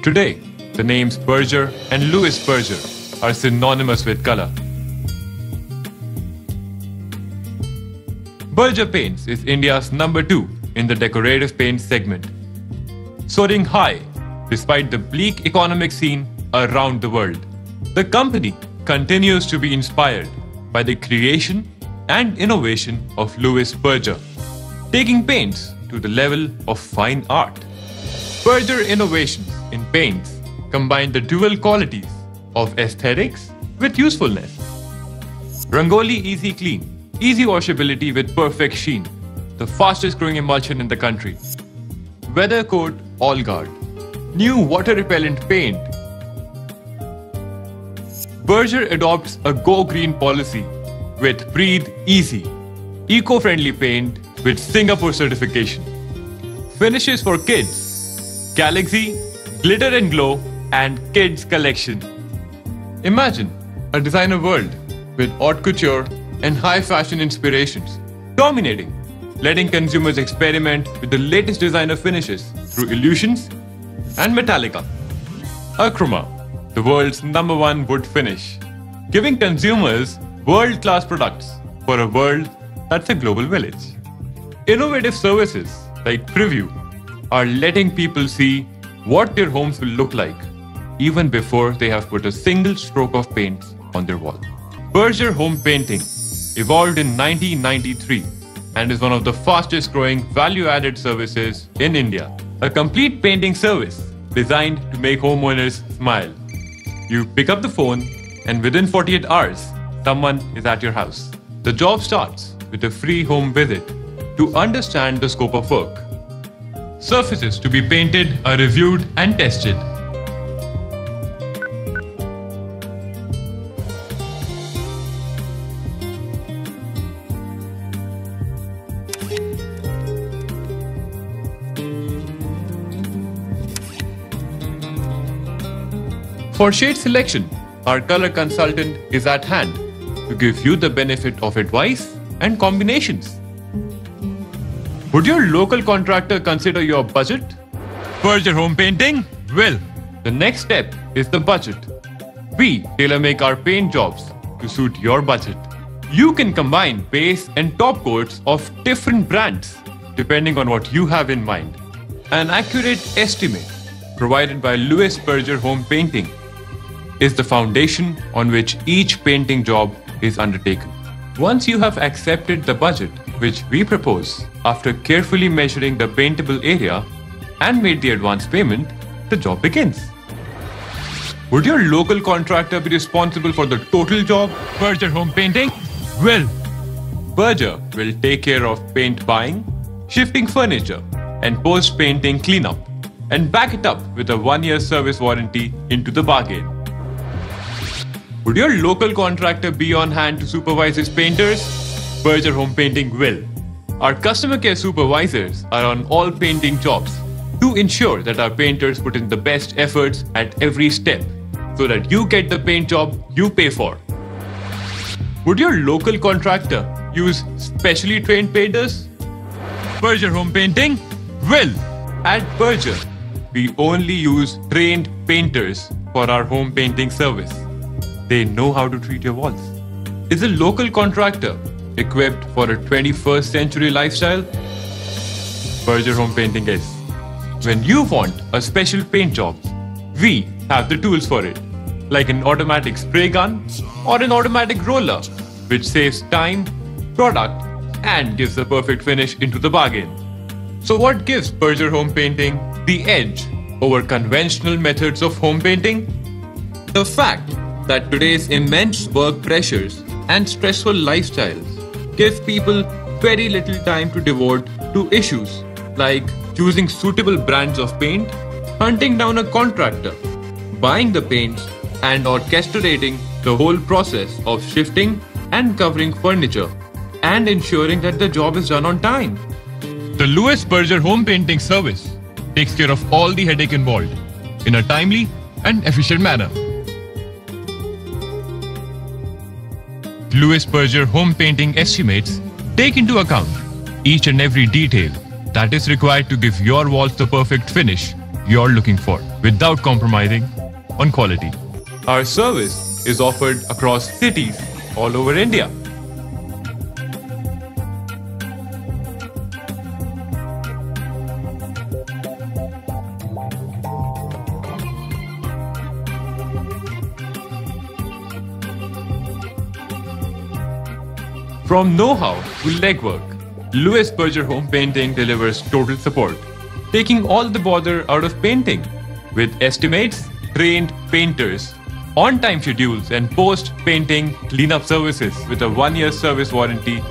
Today, the names Berger and Louis Berger are synonymous with color. Berger Paints is India's number 2 in the decorative paint segment, soaring high despite the bleak economic scene around the world. The company continues to be inspired by the creation and innovation of Louis Berger, taking paints to the level of fine art. Berger innovations in paints combine the dual qualities of aesthetics with usefulness. Rangoli Easy Clean, easy washability with perfect sheen, the fastest growing emulsion in the country. Weather Coat All Guard, new water repellent paint. Berger adopts a Go Green policy with Breathe Easy, eco-friendly paint with Singapore certification. Finishes for kids, Galaxy, Glitter and Glow and Kids Collection. Imagine a designer world with haute couture and high fashion inspirations dominating, letting consumers experiment with the latest designer finishes through Illusions and Metallica. Achroma, the world's #1 wood finish, giving consumers world-class products for a world that's a global village. Innovative services like Preview are letting people see what their homes will look like even before they have put a single stroke of paint on their wall. Berger Home Painting evolved in 1993 and is one of the fastest growing value-added services in India. A complete painting service designed to make homeowners smile. You pick up the phone and within 48 hours, someone is at your house. The job starts with a free home visit to understand the scope of work. Surfaces to be painted are reviewed and tested. For shade selection, our color consultant is at hand to give you the benefit of advice and combinations. Would your local contractor consider your budget? Berger Home Painting will. The next step is the budget. We tailor-make our paint jobs to suit your budget. You can combine base and top coats of different brands depending on what you have in mind. An accurate estimate provided by Louis Berger Home Painting is the foundation on which each painting job is undertaken. Once you have accepted the budget which we propose, after carefully measuring the paintable area and made the advance payment, the job begins. Would your local contractor be responsible for the total job? Berger Home Painting will. Berger will take care of paint buying, shifting furniture, and post-painting cleanup, and back it up with a 1-year service warranty into the bargain. Would your local contractor be on hand to supervise his painters? Berger Home Painting will. Our customer care supervisors are on all painting jobs to ensure that our painters put in the best efforts at every step so that you get the paint job you pay for. Would your local contractor use specially trained painters? Berger Home Painting will. At Berger, we only use trained painters for our home painting service. They know how to treat your walls. Is a local contractor equipped for a 21st century lifestyle? Berger Home Painting is. When you want a special paint job, we have the tools for it, like an automatic spray gun or an automatic roller, which saves time, product, and gives the perfect finish into the bargain. So what gives Berger Home Painting the edge over conventional methods of home painting? The fact that today's immense work pressures and stressful lifestyles give people very little time to devote to issues like choosing suitable brands of paint, hunting down a contractor, buying the paints, and orchestrating the whole process of shifting and covering furniture and ensuring that the job is done on time. The Louis Berger Home Painting service takes care of all the headache involved in a timely and efficient manner. Louis Berger Home Painting estimates take into account each and every detail that is required to give your walls the perfect finish you're looking for without compromising on quality. Our service is offered across cities all over India. From know-how to legwork, Lewis Berger Home Painting delivers total support, taking all the bother out of painting with estimates, trained painters, on-time schedules and post-painting cleanup services with a 1-year service warranty